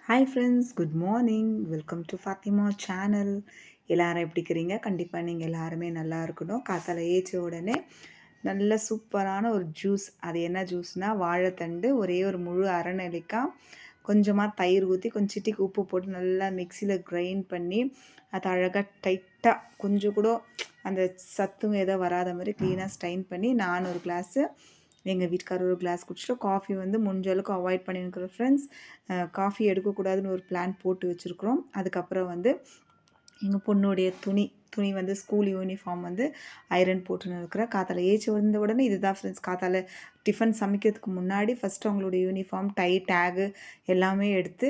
Hi friends, good morning. Welcome to Fatima channel. எல்லாரும் எப்படி இருக்கிறீங்க? கண்டிப்பாக நீங்கள் எல்லாருமே நல்லா இருக்கணும். காத்தால ஏச்ச உடனே நல்ல சூப்பரான ஒரு ஜூஸ். அது என்ன ஜூஸ்னால் வாழைத்தண்டு, ஒரே ஒரு முழு அரைநெல்லிக்காய், கொஞ்சமாக தயிர் ஊற்றி கொஞ்சம் சிட்டிக்கு உப்பு போட்டு நல்லா மிக்சியில் கிரைண்ட் பண்ணி அது அழகாக டைட்டாக கொஞ்சம் கூட அந்த சத்தும் ஏதோ வராத மாதிரி க்ளீனாக ஸ்ட்ரைன் பண்ணி நான் ஒரு கிளாஸு, எங்கள் வீட்டுக்காரர் ஒரு கிளாஸ் குடிச்சிட்டு காஃபி வந்து முடிஞ்ச அளவுக்கு அவாய்ட் பண்ணியிருக்கிறோம் ஃப்ரெண்ட்ஸ். காஃபி எடுக்கக்கூடாதுன்னு ஒரு பிளான் போட்டு வச்சுருக்குறோம். அதுக்கப்புறம் வந்து எங்கள் பொண்ணுடைய துணி வந்து ஸ்கூல் யூனிஃபார்ம் வந்து ஐரன் போட்டுன்னு இருக்கிறேன். காத்தால ஏச்சி வந்த உடனே இதுதான் ஃப்ரெண்ட்ஸ். காத்தால டிஃபன் சமைக்கிறதுக்கு முன்னாடி ஃபஸ்ட்டு அவங்களுடைய யூனிஃபார்ம், டேகு எல்லாமே எடுத்து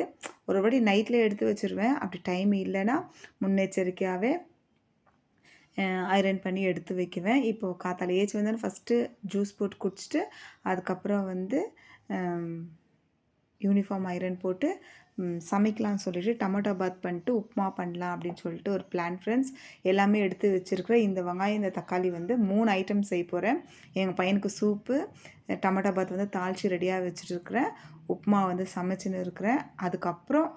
ஒரு வாட்டி நைட்லேயே எடுத்து வச்சுருவேன். அப்படி டைம் இல்லைன்னா முன்னெச்சரிக்கையாகவே ஐரன் பண்ணி எடுத்து வைக்குவேன். இப்போது காத்தால ஏச்சி வந்தோன்னே ஃபஸ்ட்டு ஜூஸ் போட்டு குடிச்சிட்டு அதுக்கப்புறம் வந்து யூனிஃபார்ம் ஐரன் போட்டு சமைக்கலாம்னு சொல்லிட்டு டொமேட்டோ பாத் பண்ணிட்டு உப்புமா பண்ணலாம் அப்படின்னு சொல்லிட்டு ஒரு பிளான் ஃப்ரெண்ட்ஸ். எல்லாமே எடுத்து வச்சுருக்கிறேன். இந்த வெங்காயம், இந்த தக்காளி வந்து 3 ஐட்டம் செய்ய போகிறேன். எங்கள் பையனுக்கு சூப்பு, டொமேட்டோ பாத் வந்து தாளித்து ரெடியாக வச்சுட்டுருக்கிறேன். உப்புமா வந்து சமைச்சின்னு இருக்கிறேன். அதுக்கப்புறம்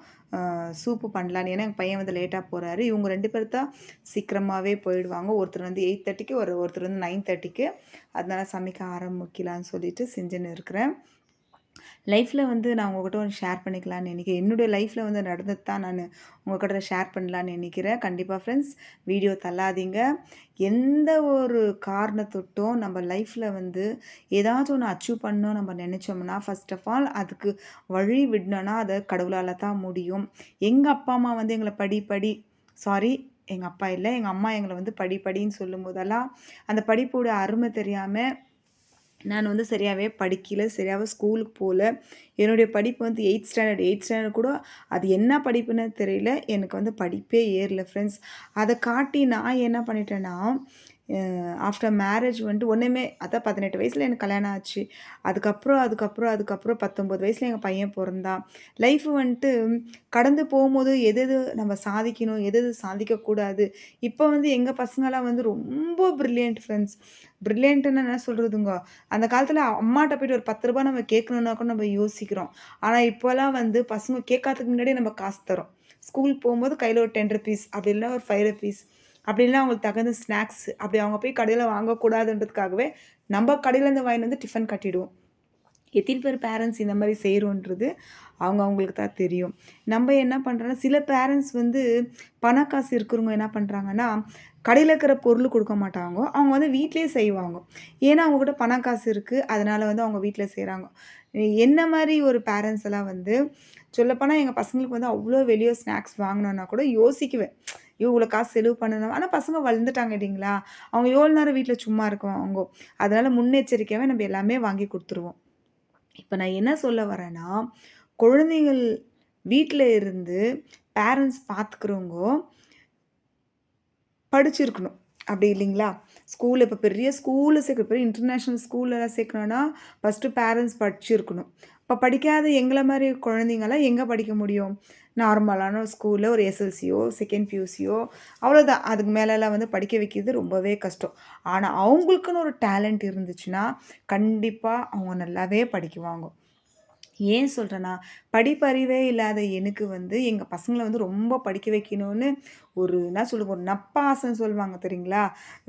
சூப்பு பண்ணலான்னு. ஏன்னா எங்கள் பையன் வந்து லேட்டாக போகிறாரு. இவங்க 2 பேர் தான் சீக்கிரமாகவே போயிடுவாங்க. ஒருத்தர் வந்து 8:30க்கு, ஒருத்தர் வந்து 9:30க்கு. அதனால் சமைக்க ஆரம்பிக்கலான்னு சொல்லிட்டு செஞ்சுன்னு இருக்கிறேன். லைஃப்பில் வந்து நான் உங்கள்கிட்ட ஒன்று ஷேர் பண்ணிக்கலான்னு நினைக்கிறேன். என்னுடைய லைஃப்பில் வந்து நடந்தது தான் நான் உங்கள்கிட்ட ஷேர் பண்ணலான்னு நினைக்கிறேன். கண்டிப்பாக ஃப்ரெண்ட்ஸ், வீடியோ தள்ளாதீங்க. எந்த ஒரு காரணத்தொட்டும் நம்ம லைஃப்பில் வந்து ஏதாச்சும் ஒன்று அச்சீவ் பண்ணணும் நம்ம நினச்சோம்னா, ஃபஸ்ட் ஆஃப் ஆல் அதுக்கு வழி விடணுன்னா அதை கடவுளால் தான் முடியும். எங்கள் அப்பா அம்மா வந்து எங்களை எங்கள் அப்பா இல்லை, எங்கள் அம்மா எங்களை வந்து படின்னு சொல்லும் போதெல்லாம் அந்த படிப்போட அருமை தெரியாமல் நான் வந்து சரியாகவே படிக்கல, சரியாகவே ஸ்கூலுக்கு போகல. என்னுடைய படிப்பு வந்து 8th ஸ்டாண்டர்ட் கூட அது என்ன படிப்புன்னு தெரியல. எனக்கு வந்து படிப்பே ஏறல ஃப்ரெண்ட்ஸ். அதை காட்டி நான் என்ன பண்ணிட்டேன்னா, ஆஃப்டர் மேரேஜ் வந்துட்டு ஒன்றுமே அதான் 18 வயசில் எனக்கு கல்யாணம் ஆச்சு. அதுக்கப்புறம் 19 வயசில் எங்கள் பையன் பிறந்தான். லைஃப் வந்துட்டு கடந்து போகும்போது எது நம்ம சாதிக்கணும், எது சாதிக்கக்கூடாது. இப்போ வந்து எங்கள் பசங்களாம் வந்து ரொம்ப ப்ரில்லியன்ட் ஃப்ரெண்ட்ஸ். ப்ரில்லியன்ட்டுன்னு என்ன சொல்கிறதுங்க, அந்த காலத்தில் அம்மாட்ட போய்ட்டு ஒரு ரூ. 10 நம்ம கேட்கணுன்னா கூட நம்ம யோசிக்கிறோம். ஆனால் இப்போலாம் வந்து பசங்க கேட்காததுக்கு முன்னாடியே நம்ம காசு தரோம். ஸ்கூல் போகும்போது கையில் ஒரு ₹10 அப்படி இல்லைனா ஒரு ₹5 அப்படி இல்லைனா அவங்களுக்கு தகுந்த ஸ்நாக்ஸ் அப்படி அவங்க போய் கடையில் வாங்கக்கூடாதுன்றதுக்காகவே நம்ம கடையிலேருந்து வாங்கிட்டு வந்து டிஃபன் கட்டிடுவோம். எத்தனை பேர் பேரண்ட்ஸ் இந்த மாதிரி செய்கிறோன்றது அவங்களுக்கு தான் தெரியும். நம்ம என்ன பண்ணுறோன்னா, சில பேரண்ட்ஸ் வந்து பண காசு இருக்கிறவங்க என்ன பண்ணுறாங்கன்னா, கடையில் இருக்கிற பொருள் கொடுக்க மாட்டாங்க. அவங்க வந்து வீட்டிலேயே செய்வாங்க. ஏன்னா அவங்கக்கிட்ட பண காசு இருக்குது. அதனால் வந்து அவங்க வீட்டில் செய்கிறாங்க. என்ன மாதிரி ஒரு பேரண்ட்ஸ் எல்லாம் வந்து சொல்லப்போனால் எங்கள் பசங்களுக்கு வந்து அவ்வளோ வெளியே ஸ்நாக்ஸ் வாங்கினோன்னா கூட யோசிக்குவேன். இவ்வளோ காசு செலவு பண்ணணும். ஆனால் பசங்க வளர்ந்துட்டாங்க இல்லைங்களா? அவங்க எவ்வளோ நேரம் வீட்டில் சும்மா இருக்குவாங்க. அதனால் முன்னெச்சரிக்கையாகவே நம்ம எல்லாமே வாங்கி கொடுத்துருவோம். இப்போ நான் என்ன சொல்ல வரேன்னா, குழந்தைகள் வீட்டில் இருந்து பேரண்ட்ஸ் பார்த்துக்கிறவங்க படிச்சிருக்கணும். அப்படி இல்லைங்களா? இப்போ பெரிய ஸ்கூலில் பெரிய இன்டர்நேஷ்னல் ஸ்கூல்லலாம் சேர்க்கணுன்னா ஃபஸ்ட்டு பேரண்ட்ஸ் படிச்சிருக்கணும். இப்போ படிக்காத எங்களை மாதிரி குழந்தைங்கலாம் எங்கே படிக்க முடியும்? நார்மலான ஸ்கூலில் ஒரு எஸ்எல்சியோ, செகண்ட் பியூசியோ அவ்வளோதான். அதுக்கு மேலெலாம் வந்து படிக்க வைக்கிறது ரொம்பவே கஷ்டம். ஆனால் அவங்களுக்குன்னு ஒரு டேலண்ட் இருந்துச்சுன்னா, கண்டிப்பாக அவங்க நல்லாவே படிக்குவாங்க. ஏன் சொல்கிறேன்னா, படிப்பறிவே இல்லாத எனக்கு வந்து எங்கள் பசங்கள வந்து ரொம்ப படிக்க வைக்கணும்னு ஒரு என்ன சொல்லுங்க, ஒரு நப்பாசைன்னு சொல்லுவாங்க தெரியுங்களா?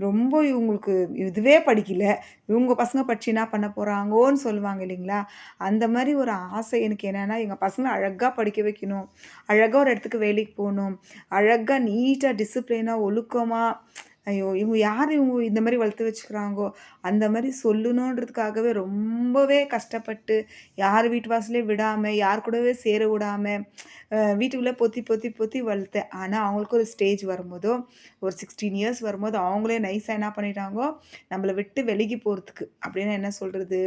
ரொம்ப இவங்களுக்கு இதுவே படிக்கல, இவங்க பசங்க படிச்சு என்ன பண்ண போகிறாங்கோன்னு சொல்லுவாங்க இல்லைங்களா? அந்த மாதிரி ஒரு ஆசை எனக்கு என்னென்னா, எங்கள் பசங்கள அழகாக படிக்க வைக்கணும், அழகாக ஒரு இடத்துக்கு வேலைக்கு போகணும், அழகாக நீட்டாக டிசிப்ளினாக ஒழுக்கமாக ஐயோ! இவங்க இந்த மாரி வளர்த்து வச்சுக்கிறாங்கோ, அந்த மாரி சொல்லணுன்றதுக்காகவே ரொம்பவே கஷ்டப்பட்டு, யார் வீட்டு வாசல்லயும் விடாம, யார் கூடவே சேர விடாம, வீட்டுக்குள்ளே பொத்தி வளர்த்தேன். ஆனா, அவங்களுக்கு ஒரு ஸ்டேஜ் வரும்போதோ, ஒரு 16 இயர்ஸ் வரும்போது அவங்களே நைஸா என்ன பண்ணிட்டாங்கோ, நம்மள விட்டு விலகி போறதுக்கு அப்படின்னா என்ன சொல்றது?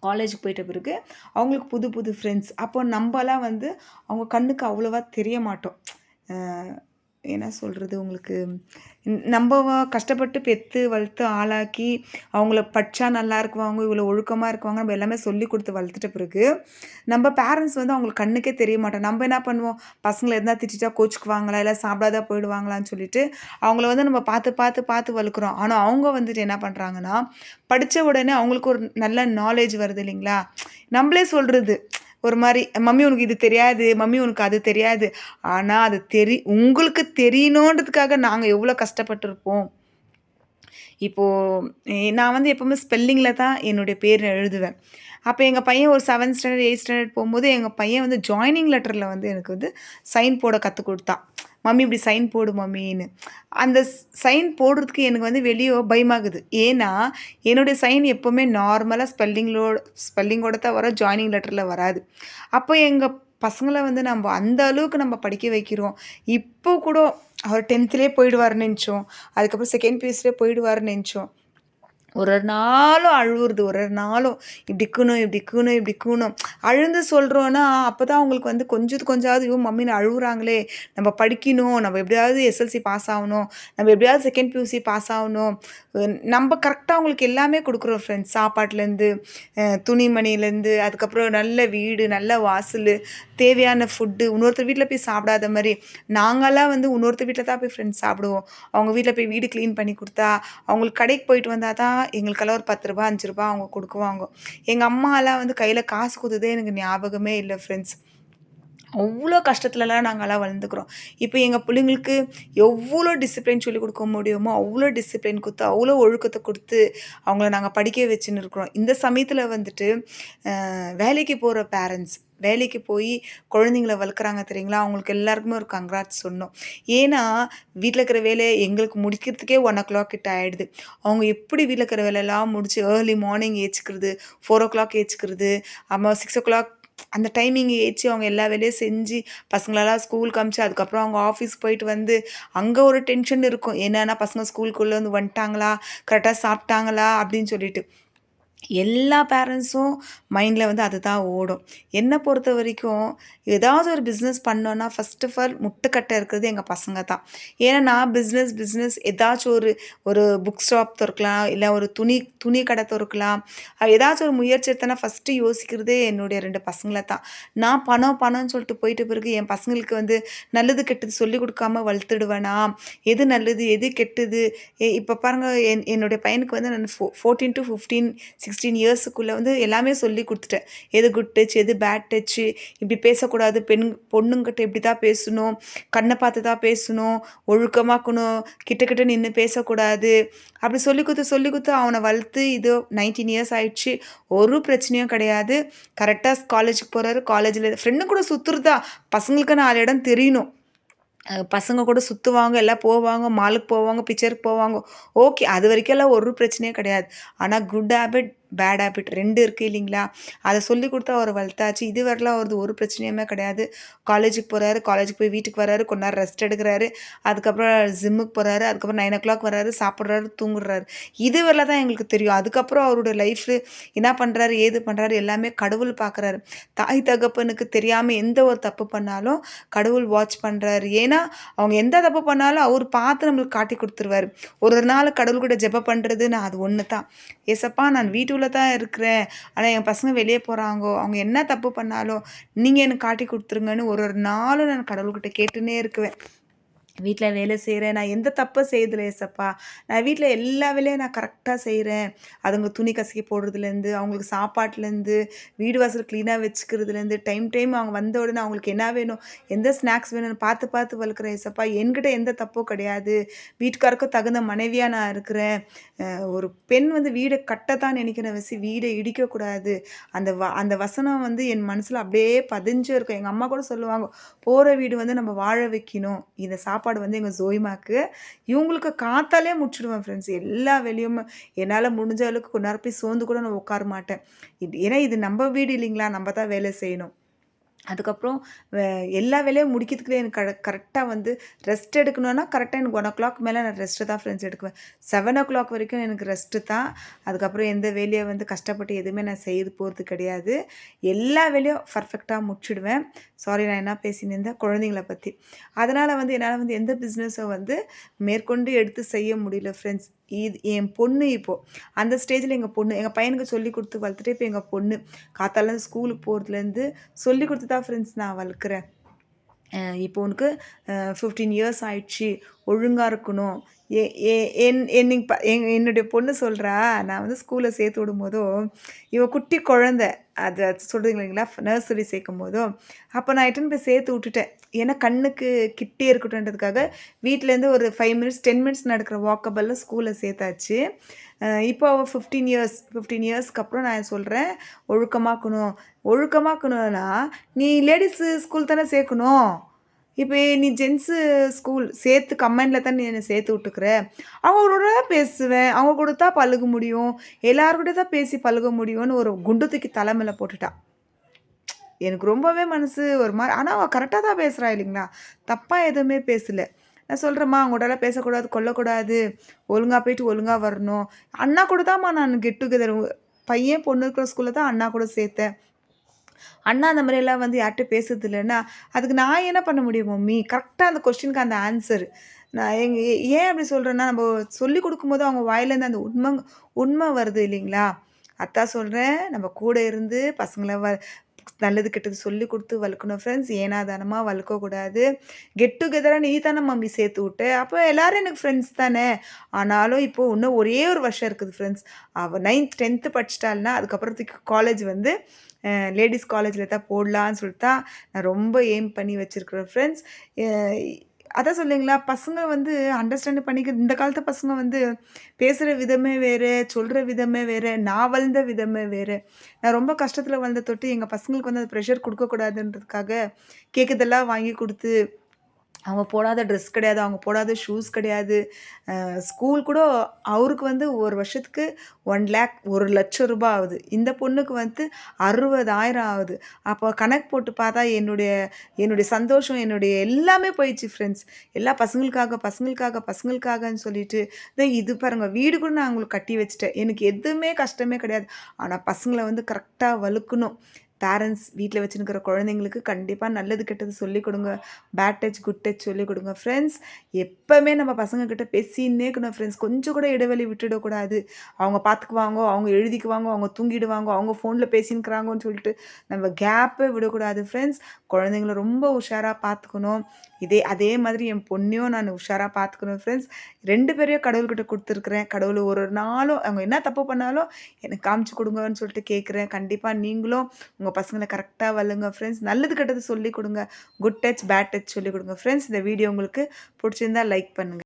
காலேஜுக்கு போயிட்ட பிறகு அவங்களுக்கு புது புது ஃப்ரெண்ட்ஸ். அப்போ நம்பலாம் வந்து அவங்க கண்ணுக்கு அவ்வளவா தெரிய மாட்டோம். அ என்ன சொல்கிறது உங்களுக்கு, நம்ப கஷ்டப்பட்டு பெத்து வளர்த்து ஆளாக்கி அவங்கள படித்தா நல்லா இருக்குவாங்க, இவ்வளோ ஒழுக்கமாக இருக்குவாங்க, நம்ம எல்லாமே சொல்லி கொடுத்து வளர்த்துட்ட பிறகு நம்ம பேரண்ட்ஸ் வந்து அவங்களுக்கு கண்ணுக்கே தெரிய மாட்டோம். நம்ம என்ன பண்ணுவோம், பசங்களை எதனா திட்டிட்டா கோச்சுக்குவாங்களா, இல்லை சாப்பிடாதா போயிடுவாங்களான்னு சொல்லிட்டு அவங்கள வந்து நம்ம பார்த்து வளர்க்குறோம். ஆனால் அவங்க வந்துட்டு என்ன பண்ணுறாங்கன்னா, படித்த உடனே அவங்களுக்கு ஒரு நல்ல நாலேஜ் வருது இல்லைங்களா? நம்மளே சொல்கிறது, ஒரு மாரி, "மம்மி உனக்கு இது தெரியாது, மம்மி உனக்கு அது தெரியாது." ஆனா அது உங்களுக்கு தெரியணுன்றதுக்காக நாங்க எவ்வளோ கஷ்டப்பட்டுருப்போம். இப்போ நான் வந்து எப்பவுமே ஸ்பெல்லிங்கில தான் என்னுடைய பேர் எழுதுவேன். அப்ப எங்க பையன் ஒரு 7த் ஸ்டாண்டர்ட், 8த் ஸ்டாண்டர்ட் போம்போது, எங்க பையன் வந்து ஜாயினிங் லெட்டர்ல வந்து எனக்கு வந்து சைன் போட கத்துக் குடுத்தான். "மம்மி இப்படி சைன் போடு மம்மின்னு." அந்த சைன் போடுறதுக்கு எனக்கு வந்து வெளிய பயமாகுது. ஏன்னா, என்னுடைய சைன் எப்பவுமே நார்மலா ஸ்பெல்லிங்கோட தான் வரும். ஜாயினிங் லெட்டர்ல வராது. அப்போ எங்க பசங்கள வந்து நம்ப அந்த அளவுக்கு நம்ம படிக்க வைக்கிறோம். இப்போ கூட அவர் 10த்லயே போயிடுவாருன்னு நெனச்சோம். அதுக்கப்புறம் 2ண்ட் பியூசிலே போயிடுவாருன்னு நெனச்சோம். ஒரு ஒரு நாளும் அழுவுறது. ஒரு ஒரு நாளும் இப்படி இக்கணும், இப்படி இக்கணும், இப்படி இக்கணும். அழுந்து சொல்றோம்னா, அப்பதான் அவங்களுக்கு வந்து கொஞ்சாவது, ஐயோ! மம்மின்னு அழுவுறாங்களே! நம்ம படிக்கணும். நம்ம எப்படியாவது எஸ்எல்சி பாஸ் ஆவணும். நம்ம எப்படியாவது 2ண்ட் பியூசி பாஸ் ஆவணும். நம்ப கரெக்ட்டா அவங்களுக்கு எல்லாமே குடுக்குறோம் ஃப்ரெண்ட்ஸ். சாப்பாட்டுலேருந்து, துணிமணிலேருந்து, அதுக்கப்புறம் நல்ல வீடு, நல்ல வாசலு, தேவையான ஃபுட்டு, இன்னொருத்தர் வீட்ல போய் சாப்பிடாத மாரி, நாங்கலாம் வந்து இன்னொருத்தர் வீட்ல தான் போய் ஃப்ரெண்ட்ஸ் சாப்பிடுவோம். அவங்க வீட்ல போய் வீடு கிளீன் பண்ணி குடுத்தா, அவங்களுக்கு கடைக்கு போயிட்டு வந்தா தான் எங்களுக்கெல்லாம் ஒரு ரூ. 10 ரூ. 5 அவங்க குடுக்குவாங்க. எங்க அம்மாலாம் வந்து கையில காசு குடுத்ததே எனக்கு ஞாபகமே இல்ல ஃப்ரெண்ட்ஸ். அவ்ளோ கஷ்டத்துலலாம் நாங்கலாம் வளர்ந்துக்கிறோம். இப்ப எங்க புள்ளைங்களுக்கு எவ்ளோ டிசிப்ளின் சொல்லிக் குடுக்க முடியுமோ, அவ்ளோ டிசிப்ளின் குடுத்து, அவ்ளோ ஒழுக்கத்த குடுத்து, அவங்கள நாங்க படிக்க வச்சுன்னு இருக்கிறோம். இந்த சமயத்துல வந்துட்டு, வேலைக்கு போற பேரண்ட்ஸ், வேலைக்கு போயி குழந்தைங்கள வளர்க்குறாங்க தெரியுங்களா? அவங்களுக்கு எல்லாருக்குமே ஒரு கங்ராட்ஸ் சொல்லணும். ஏன்னா, வீட்ல இருக்கிற வேலைய எங்களுக்கு முடிக்கிறதுக்கே 1:00 கிட்ட ஆயிடுது. அவங்க எப்படி வீட்ல இருக்கிற வேலையெல்லாம் முடிச்சு ஏர்லி மார்னிங் எந்திச்சிக்கிறது, 4:00 எந்திச்சிக்கிறது, அம்மா 6:00 அந்த டைமிங் ஏச்சு அவங்க எல்லா வேலையும் செஞ்சு, பசங்களெல்லாம் ஸ்கூலுக்கு அனுப்பிச்சு, அதுக்கப்புறம் அவங்க ஆஃபீஸ் போயிட்டு வந்து, அங்க ஒரு டென்ஷன் இருக்கும். என்னன்னா, பசங்க ஸ்கூலுக்குள்ள வந்து வந்துட்டாங்களா? கரெக்ட்டா சாப்பிட்டாங்களா? அப்படின்னு சொல்லிட்டு. எல்லா பேரண்ட்ஸும் மைண்ட்ல வந்து அதுதான் ஓடும். என்ன பொறுத்தவரைக்கும், ஏதாவது ஒரு பிசினஸ் பண்ணோம்னா, ஃபர்ஸ்ட் ஆஃப் ஆல் முட்டுக்கட்டை இருக்கிறது எங்க பசங்க தான். ஏன்னா நான் பிசினஸ் ஏதாச்சும் ஒரு ஒரு புக் ஷாப் தொறக்கலாம், இல்ல ஒரு துணி துணி கடை தொறக்கலாம். ஏதாச்சும் ஒரு முயற்சி எடுத்தேன்னா ஃபர்ஸ்ட்டு யோசிக்கிறதே என்னுடைய 2 பசங்கள தான். நான் பணம்னு சொல்லிட்டு போயிட்ட பிறகு என் பசங்களுக்கு வந்து நல்லது, கெட்டது சொல்லிக் குடுக்காம வளர்த்துடுவேனா? எது நல்லது? எது கெட்டது? இப்ப பாருங்க என்னுடைய பையனுக்கு வந்து நான் 14 டூ 15, 16 இயர்ஸுக்குள்ள வந்து எல்லாமே சொல்லிக் குடுத்துட்டேன். எது குட் டச், எது பேட் டச்சு, இப்படி பேசக்கூடாது, பொண்ணுங்கிட்ட இப்படி தான் பேசணும், கண்ண பார்த்து தான் பேசணும், ஒழுக்கமா இருக்கணும், கிட்ட கிட்ட நின்னு பேசக்கூடாது. அப்படி சொல்லிக் குடுத்து அவன வளர்த்து இது 19 இயர்ஸ் ஆயிடுச்சு. ஒரு பிரச்சனையும் கிடையாது. கரெக்ட்டா காலேஜுக்கு போறாரு. காலேஜ்ல ஃப்ரெண்டு கூட சுத்துறது தான். பசங்களுக்கு 4 இடம் தெரியணும். பசங்க கூட சுத்துவாங்க, எல்லாம் போவாங்க, மாலுக்கு போவாங்க, பிக்சருக்கு போவாங்க. ஓகே. அது வரைக்கும்லாம் ஒரு பிரச்சனையும் கிடையாது. ஆனா குட் ஹேபிட், பேட் ஹேபிட் 2 இருக்கு இல்லைங்களா? அத சொல்லிக் குடுத்து அவர வளர்த்தாச்சு. இதுவரைலாம் அவரது ஒரு பிரச்சனையுமே கிடையாது. காலேஜுக்கு போறாரு, காலேஜுக்கு போய் வீட்டுக்கு வராரு, கொஞ்ச நேரம் ரெஸ்ட் எடுக்குறாரு. அதுக்கப்புறம் ஜிம்முக்கு போறாரு. அதுக்கப்புறம் 9:00 வராரு, சாப்பிடுறாரு, தூங்குறாரு. இதுவரைல தான் எங்களுக்கு தெரியும். அதுக்கப்புறம் அவரோட லைஃப்ல என்ன பண்றாரு, ஏது பண்றாரு எல்லாமே கடவுள் பார்க்குறாரு. தாய் தகப்பனுக்கு தெரியாம எந்த ஒரு தப்பு பண்ணாலும் கடவுள் வாட்ச் பண்றாரு. ஏன்னா, அவங்க எந்த தப்பு பண்ணாலும் அவரு பார்த்து நம்மளுக்கு காட்டிக் குடுத்துருவாரு. ஒரு ஒரு நாள் கடவுள்கிட்ட ஜெபம் பண்றது நான் அது ஒண்ணு தான். "ஏசப்பா நான் வீட்டுள்ள தான் இருக்கிறேன். ஆனா என் பசங்க வெளிய போறாங்கோ. அவங்க என்ன தப்பு பண்ணாலும், நீங்க எனக்கு காட்டிக் குடுத்துருங்கன்னு" ஒரு ஒரு நாளும் நான் கடவுள்கிட்ட கேட்டுன்னே இருக்குவேன். வீட்ல வேலை செய்றேன். நான் எந்த தப்பும் செய்யதில்ல ஏசப்பா. நான் வீட்ல எல்லா வேலையும் நான் கரெக்ட்டா செய்றேன். அதுங்க துணி கசக்கி போடுறதுலேருந்து, அவங்களுக்கு சாப்பாட்டுலேருந்து, வீடு வாசல் கிளீனா வச்சுக்கிறதுலேருந்து, டைம் அவங்க வந்த உடனே அவங்களுக்கு என்ன வேணும், எந்த ஸ்நாக்ஸ் வேணும்னு பார்த்து பார்த்து வளர்க்குறேன் ஏசப்பா. என்கிட்ட எந்த தப்பும் கிடையாது. வீட்டுக்காருக்கும் தகுந்த மனைவியா நான் இருக்கிறேன். ஒரு பெண் வந்து வீட கட்டத்தான் நினைக்கிறேன் வீட இடிக்கக்கூடாது. அந்த வசனம் வந்து என் மனசுல அப்படியே பதிஞ்சு இருக்கும். எங்க அம்மா கூட சொல்லுவாங்க, "போற வீடு வந்து நம்ம வாழ வைக்கணும்." இந்த சாப்பாடு வந்து எங்க ஜோயிமாக்கு. இவங்களுக்கு காத்தாலே முடிச்சுடுவேன் ஃப்ரெண்ட்ஸ். எல்லா வேலையும் என்னால முடிஞ்ச அளவுக்கு கொஞ்ச நேரம் போய் சோர்ந்து கூட நான் உட்கார மாட்டேன். ஏன்னா இது நம்ம வீடு இல்லைங்களா? நம்ம தான் வேலை செய்யணும். அதுக்கப்புறம் வே எல்லா வேலையும் முடிக்கிறதுக்குள்ளே எனக்கு கரெக்ட்டா வந்து ரெஸ்ட் எடுக்கணும்னா, கரெக்ட்டா எனக்கு 1:00 மேல நான் ரெஸ்ட்டு தான் ஃப்ரெண்ட்ஸ் எடுக்குவேன். 7:00 வரைக்கும் எனக்கு ரெஸ்ட்டு தான். அதுக்கப்புறம் எந்த வேலைய வந்து கஷ்டப்பட்டு எதுவுமே நான் செய்ய போறது கிடையாது. எல்லா வேலையும் பர்ஃபெக்ட்டா முடிச்சுடுவேன். சாரி நான் என்ன பேசின்னு இருந்தேன், குழந்தைங்கள பத்தி. அதனால வந்து என்னால வந்து எந்த பிஸ்னஸும் வந்து மேற்கொண்டு எடுத்து செய்ய முடியல ஃப்ரெண்ட்ஸ். இது என் பொண்ணு இப்போ. அந்த ஸ்டேஜ்ல எங்க பையனுக்கு சொல்லிக் குடுத்து வளர்த்துட்டு, இப்ப எங்க பொண்ணு. காத்தால ஸ்கூலுக்கு போறதுலேருந்து சொல்லிக் குடுத்து தான் ஃப்ரெண்ட்ஸ் நான் வளர்க்குறேன். இப்போ உனக்கு 15 இயர்ஸ் ஆயிடுச்சு. ஒழுங்கா இருக்கணும். எ எ என் என்னைங் ப என் என்னுடைய பொண்ணு சொல்றா, நான் வந்து ஸ்கூல்ல சேர்த்து விடும்போதும், இவ குட்டி குழந்தை. அது அது சொல்றீங்க இல்லைங்களா? நர்சரி சேர்க்கும்போதும், அப்போ நான் இட்டுன்னு போய் சேர்த்து விட்டுட்டேன். ஏன்னா கண்ணுக்கு கிட்டயே இருக்கட்டுன்றதுக்காக, வீட்லேருந்து ஒரு 5 மினிட்ஸ், 10 மினிட்ஸ் நடக்கிற வாக்கபல்ல ஸ்கூல்ல சேர்த்தாச்சு. இப்போ அவ 15 இயர்ஸ்க்கு அப்புறம் நான் சொல்றேன், ஒழுக்கமாக்கணும். ஒழுக்கமாக்கணும்னா, நீ லேடீஸு ஸ்கூல் தானே சேர்க்கணும். இப்ப நீ ஜென்ஸு ஸ்கூல் சேர்த்து கம்பைன்ல தான நீ என்ன சேர்த்து விட்டுருக்குற. அவங்க கூட தான் பேசுவேன். அவங்க கூட தான் பழக முடியும். எல்லார் கூடயும் தான் பேசி பழக முடியும்னு ஒரு குண்டு தூக்கி தல மேல போட்டுட்டா. எனக்கு ரொம்பவே மனசு ஒரு மாரி ஆனா அவ கரெக்ட்டா தான் பேசுறா இல்லைங்களா? தப்பா எதுவுமே பேசல. நான் சொல்றேன்ம்மா அவங்க கூடலாம் பேசக்கூடாது, கொள்ளக்கூடாது. ஒழுங்கா போயிட்டு ஒழுங்கா வரணும். அண்ணா கூட தான்ம்மா நான் கெட் டுகெதர் பையன், பொண்ணு இருக்கிற ஸ்கூல்ல தான் அண்ணா கூட சேர்த்தேன். அண்ணா அந்த மாரியெல்லாம் வந்து யார்ட்டயும் பேசுறது இல்லன்னா, அதுக்கு நான் என்ன பண்ண முடியும் மம்மி? கரெக்ட்டா அந்த கொஸ்டினுக்கு அந்த ஆன்சர். நான் ஏன் அப்படி சொல்றேன்னா, நம்ப சொல்லிக் குடுக்கும்போது அவங்க வாயிலேருந்து அந்த உண்ம வருது இல்லைங்களா? அதான் சொல்றேன், நம்ம கூட இருந்து பசங்கள நல்லது கெட்டது சொல்லிக் குடுத்து வளர்க்கணும் ஃப்ரெண்ட்ஸ். ஏனாதானமா வளர்க்கக்கூடாது. கெட் டுகெதரா நீ தான மம்மி சேர்த்து விட்ட. அப்ப எல்லாரும் எனக்கு ஃப்ரெண்ட்ஸ் தானே! ஆனாலும் இப்போ இன்னும் ஒரே ஒரு வருஷம் இருக்குது ஃப்ரெண்ட்ஸ். அவ 9த், 10த் படிச்சுட்டாள்னா, அதுக்கப்புறத்துக்கு காலேஜ் வந்து லேடீஸ் காலேஜ்ல தான் போடலான்னு சொல்லிட்டு தான் நான் ரொம்ப எய்ம் பண்ணி வச்சிருக்கிறேன் ஃப்ரெண்ட்ஸ். எ அதான் சொல்லேங்களா, பசங்க வந்து அண்டர்ஸ்டாண்ட் பண்ணிக்க இந்த காலத்து பசங்க வந்து பேசுற விதமே வேறு, சொல்ற விதமே வேறு, நான் வளர்ந்த விதமே வேறு. நான் ரொம்ப கஷ்டத்தில வளர்ந்த தொட்டு எங்க பசங்களுக்கு வந்து அந்த ப்ரெஷர் குடுக்கக்கூடாதுன்றதுக்காக, கேட்கறதெல்லாம் வாங்கி குடுத்து அவங்க போடாத ட்ரெஸ் கிடையாது. அவங்க போடாத ஷூஸ் கிடையாது. ஸ்கூல் கூட அவருக்கு வந்து ஒரு வருஷத்துக்கு 1,00,000 1,00,000 ஆகுது. இந்த பொண்ணுக்கு வந்து 60,000 ஆகுது. அப்போ கணக்கு போட்டு பார்த்தா என்னுடைய என்னுடைய சந்தோஷம், என்னுடைய எல்லாமே போயிடுச்சு ஃப்ரெண்ட்ஸ். எல்லாம் பசங்களுக்காக, பசங்களுக்காக, பசங்களுக்காகன்னு சொல்லிட்டு, இது பாருங்க வீடு கூட நான் அவங்களுக்கு கட்டி வச்சுட்டேன். எனக்கு எதுவுமே கஷ்டமே கிடையாது. ஆனா பசங்கள வந்து கரெக்ட்டா வளர்க்கணும். பேரண்ட்ஸ் வீட்ல வச்சுன்னுருக்கிற குழந்தைங்களுக்கு கண்டிப்பா நல்லது, கெட்டது சொல்லிக் கொடுங்க. பேட் டச், குட் டச் சொல்லிக் கொடுங்க ஃப்ரெண்ட்ஸ். எப்பவுமே நம்ம பசங்க கிட்ட பேசின்னே இருக்கணும் ஃப்ரெண்ட்ஸ். கொஞ்சம் கூட இடைவெளி விட்டுடக்கூடாது. அவங்க பார்த்துக்குவாங்க, அவங்க எழுதிக்குவாங்க, அவங்க தூங்கிடுவாங்க, அவங்க ஃபோன்ல பேசின்னுக்கிறாங்கன்னு சொல்லிட்டு நம்ம கேப்பே விடக்கூடாது ஃப்ரெண்ட்ஸ். குழந்தைங்கள ரொம்ப உஷாரா பார்த்துக்கணும். அதே மாதிரி என் பொண்ணையும் நான் உஷாரா பார்த்துக்கணும் ஃப்ரெண்ட்ஸ். 2 பேரையும் கடவுள்கிட்ட குடுத்துருக்கிறேன். கடவுள் ஒரு ஒரு நாளும் அவங்க என்ன தப்பு பண்ணாலும் எனக்கு காமிச்சு குடுங்கன்னு சொல்லிட்டு கேட்குறேன். கண்டிப்பா நீங்களும் உங்க பசங்கள கரெக்ட்டா வளங்க ஃப்ரெண்ட்ஸ். நல்லது கெட்டது சொல்லிக் குடுங்க. குட் டச், பேட் டச் சொல்லிக் குடுங்க ஃப்ரெண்ட்ஸ். இந்த வீடியோ உங்களுக்கு புடிச்சிருந்தா லைக் பண்ணுங்க.